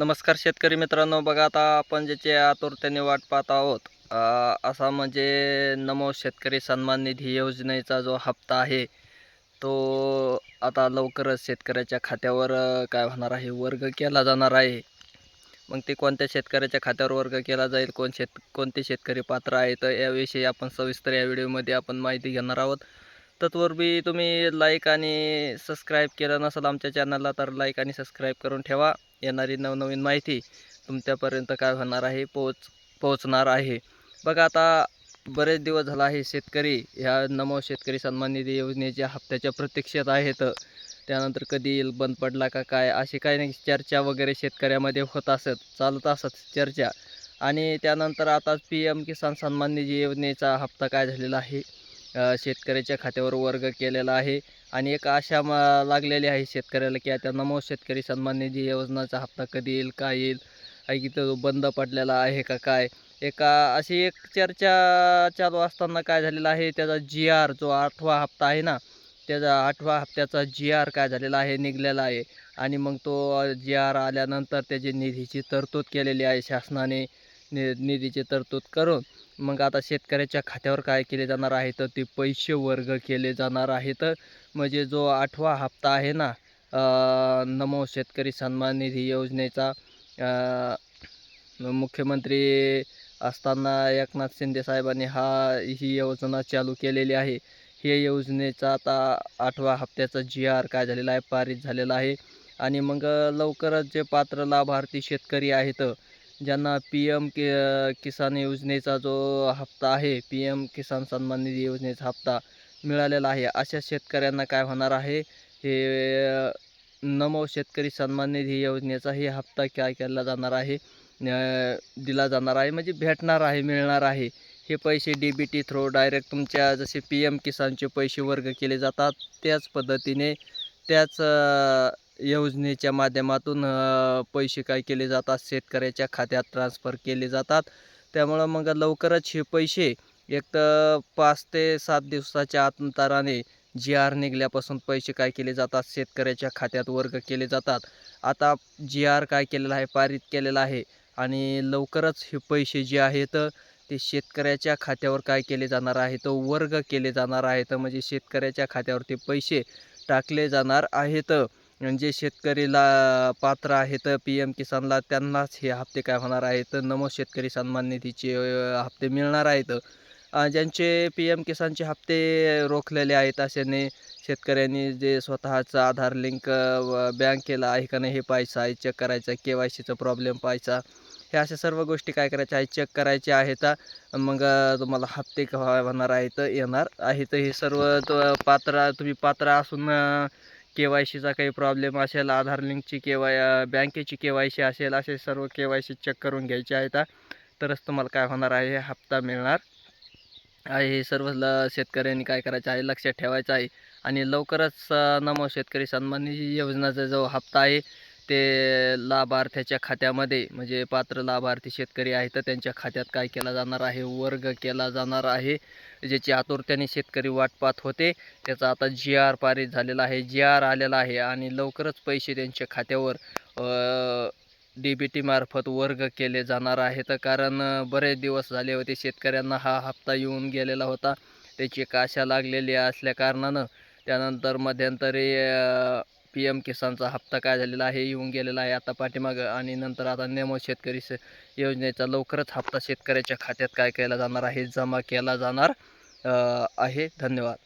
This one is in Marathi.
नमस्कार शेतकरी मित्रांनो, बघा आता आपण ज्याची आतुरतेने वाट पाहत आहोत, असा म्हणजे नमो शेतकरी सन्मान निधी योजनेचा जो हप्ता आहे, तो आता लवकरच शेतकऱ्याच्या खात्यावर काय होणार आहे, वर्ग केला जाणार आहे. मग ते कोणत्या शेतकऱ्याच्या खात्यावर वर्ग केला जाईल, कोणते शेतकरी पात्र आहे, तर याविषयी आपण सविस्तर या व्हिडिओमध्ये आपण माहिती घेणार आहोत. तत्पूर्वी तुम्ही लाईक आणि सबस्क्राईब केलं नसेल आमच्या चॅनलला, तर लाईक आणि सबस्क्राईब करून ठेवा. येणारी नवनवीन माहिती तुमच्यापर्यंत काय होणार आहे, पोहोचणार आहे. बघा आता बरेच दिवस झाला आहे शेतकरी ह्या नमो शेतकरी सन्मान निधी योजनेच्या हप्त्याच्या प्रतीक्षेत आहेत. त्यानंतर कधी येईल, बंद पडला का काय, अशी काही नाही चर्चा वगैरे शेतकऱ्यामध्ये चालत असत चर्चा. आणि त्यानंतर आता PM किसान सन्मान निधी योजनेचा हप्ता काय झालेला आहे, शेतकऱ्याच्या खात्यावर वर्ग केलेला आहे. आणि एक आशा लागलेली आहे शेतकऱ्याला की आता नमो शेतकरी सन्मान निधी योजनेचा हप्ता कधी येईल, काय येईल, की तो बंद पडलेला आहे का काय. अशी एक चर्चा चालू असताना काय झालेलं आहे, त्याचा GR जो 8वा हप्ता आहे ना, त्याचा 8व्या हप्त्याचा GR काय झालेला आहे, निघालेला आहे. आणि मग तो GR आल्यानंतर त्याची निधीची तरतूद केलेली आहे शासनाने. निधीची तरतूद करून मग आता शेतकऱ्याच्या खात्यावर काय केले जाणार आहे, तर ते पैसे वर्ग केले जाणार आहेत. म्हणजे जो 8वा हप्ता आहे ना, नमो शेतकरी सन्मान निधी योजनेचा, मुख्यमंत्री असताना एकनाथ शिंदे साहेबांनी ही योजना चालू केलेली आहे. हे योजनेचा आता 8व्या हप्त्याचा GR काय झालेला आहे, पारित झालेला आहे. आणि मग लवकरच जे पात्र लाभार्थी शेतकरी आहेत, ज्यांना किसान योजनेचा जो हप्ता आहे, PM किसान सन्मान निधी योजनेचा हप्ता मिळालेला आहे, अशा शेतकऱ्यांना काय होणार आहे, हे नमो शेतकरी सन्मान निधी योजनेचा हे हप्ता काय केला जाणार आहे, दिला जाणार आहे, म्हणजे भेटणार आहे, मिळणार आहे. हे पैसे DBT थ्रू डायरेक्ट तुमच्या जसे PM किसानचे पैसे वर्ग केले जातात, त्याच पद्धतीने त्याच योजनेच्या माध्यमातून पैसे काय केले जातात, शेतकऱ्याच्या खात्यात ट्रान्सफर केले जातात. त्यामुळं मग लवकरच हे पैसे एक तर 5 ते 7 दिवसाच्या अंतराने GR निघाल्यापासून पैसे काय केले जातात, शेतकऱ्याच्या खात्यात वर्ग केले जातात. आता GR काय केलेला आहे, पारित केलेला आहे. आणि लवकरच हे पैसे जे आहेत ते शेतकऱ्याच्या खात्यावर काय केले जाणार आहेत, वर्ग केले जाणार आहेत. म्हणजे शेतकऱ्याच्या खात्यावर ते पैसे टाकले जाणार आहेत. म्हणजे शेतकरीला पात्र आहेत PM किसानला, त्यांनाच हे हप्ते काय होणार आहेत, नमो शेतकरी सन्मान निधीचे हप्ते मिळणार आहेत. ज्यांचे PM किसानचे हप्ते रोखलेले आहेत, अशाने शेतकऱ्यांनी जे स्वतःचा आधार लिंक बँकेला आहे का नाही हे पाहायचं आहे, चेक करायचं आहे, KYCचा प्रॉब्लेम पाहायचा. हे अशा सर्व गोष्टी काय करायच्या आहेत, चेक करायच्या आहेत. मग तुम्हाला हप्ते केव्हा होणार आहेत, येणार आहेत. हे सर्व तुम्ही पात्र असून KYCचा काही प्रॉब्लेम असेल, आधार लिंकची बँकेची KYC असेल, असे सर्व KYC चेक करून घ्यायचे आहेत. तरच तुम्हाला काय होणार आहे, हाप्ता मिळणार आहे. हे सर्व शेतकऱ्यांनी काय करायचं आहे, लक्षात ठेवायचं आहे. आणि लवकरच नमो शेतकरी सन्मान निधी योजनेचा जो हप्ता आहे, ते लाभार्थ्याच्या खात्यामध्ये, म्हणजे पात्र लाभार्थी शेतकरी आहेत तर त्यांच्या खात्यात काय केला जाणार आहे, वर्ग केला जाणार आहे. ज्याची आतुरतेने शेतकरी वाट पाहत होते, त्याचा आता GR पारित झालेला आहे, GR आलेला आहे. आणि लवकरच पैसे त्यांच्या खात्यावर DBT मार्फत वर्ग केले जाणार आहेत. कारण बरेच दिवस झाले होते शेतकऱ्यांना हा हप्ता येऊन गेलेला होता, त्याची एक आशा लागलेली असल्या कारणानं. त्यानंतर मध्यंतरी PM किसानचा हप्ता काय झालेला आहे, येऊन गेलेला आहे आता पाठीमागं. आणि नंतर आता नमो शेतकरी योजनेचा लवकरच हप्ता शेतकऱ्याच्या खात्यात काय केला जाणार आहे, जमा केला जाणार आहे. धन्यवाद.